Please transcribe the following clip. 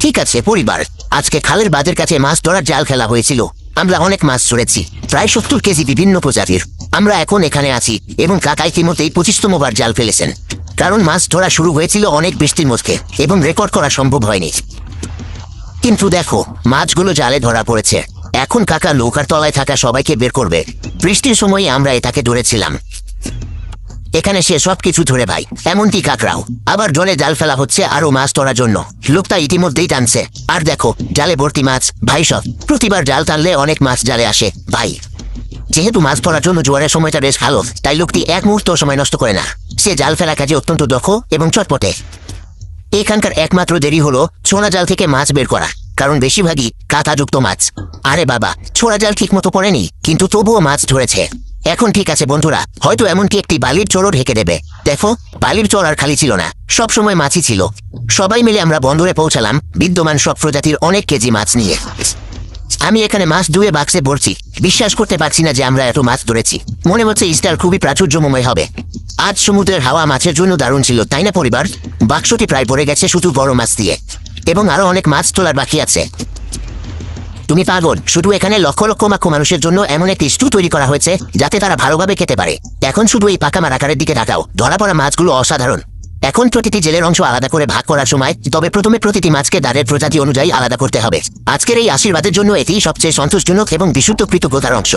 ঠিক আছে পরিবার, আজকে খালের বাঁধের কাছে মাছ ধরার জাল ফেলা হয়েছিল। আমরা অনেক মাছ ধরেছি, প্রায় 70 কেজি বিভিন্ন প্রজাতির। আমরা এখন এখানে আছি এবং কাকা ইতিমধ্যেই 25তম বার জাল ফেলেছেন। কারণ মাছ ধরা শুরু হয়েছিল অনেক বৃষ্টির মধ্যে এবং রেকর্ড করা সম্ভব হয়নি। কিন্তু দেখো, মাছগুলো জালে ধরা পড়েছে। এখন কাকা নৌকার তলায় থাকা সবাইকে বের করবে। বৃষ্টির সময় আমরা এটাকে ধরেছিলাম। এখানে সে সবকিছু ধরে ভাই, এমনকি কাকড়াও। আবার জলে জাল ফেলা হচ্ছে আরো মাছ ধরার জন্য। লোকটা ইতিমধ্যেই টানছে, আর দেখো জালে ভর্তি মাছ। ভাই সব প্রতিবার জাল টানলে অনেক মাছ জালে আসে ভাই। যেহেতু মাছ ধরার জন্য জোয়ারের সময়টা বেশ ভালো, তাই লোকটি এক মুহূর্ত সময় নষ্ট করে না। সে জাল ফেলা কাজে অত্যন্ত দক্ষ এবং চটপটে। এখানকার একমাত্র দেরি হলো ছোড়া জাল থেকে মাছ বের করা, কারণ বেশিরভাগই কাঁটাযুক্ত মাছ। আরে বাবা, ছোড়া জাল ঠিক মতো পড়েনি, কিন্তু তবুও মাছ ধরেছে। এখন ঠিক আছে বন্ধুরা, হয়তো এমনকি একটি বালির চরও ঢেকে দেবে। দেখো, বালির চর আর খালি ছিল না, সব সময় মাছই ছিল। সবাই মিলে আমরা বন্দরে পৌঁছালাম বিদ্যমান সব প্রজাতির অনেক কেজি মাছ নিয়ে। আমি এখানে মাছ ধুয়ে বাক্সে ভরছি। বিশ্বাস করতে পারছি না যে আমরা এত মাছ ধরেছি। মনে হচ্ছে ইস্টার খুবই প্রাচুর্যময় হবে। আজ সমুদ্রের হাওয়া মাছের জন্য দারুণ ছিল, তাই না পরিবার? বাক্সটি প্রায় ভরে গেছে শুধু বড় মাছ দিয়ে, এবং আরো অনেক মাছ তোলার বাকি আছে। তুমি পাগল? শুধু এখানে লক্ষ লক্ষ মানুষের জন্য এমন একটি স্টু তৈরি করা হয়েছে যাতে তারা ভালোভাবে খেতে পারে। এখন শুধু এই পাকা মারাকারের দিকে তাকাও, ধরা পড়া মাছগুলো অসাধারণ। এখন প্রতিটি জেলের অংশ আলাদা করে ভাগ করার সময়, তবে প্রথমে প্রতিটি মাছকে দ্বারের প্রজাতি অনুযায়ী আলাদা করতে হবে। আজকের এই আশীর্বাদের জন্য এটি সবচেয়ে সন্তোষজনক এবং বিশুদ্ধ কৃতজ্ঞতার অংশ।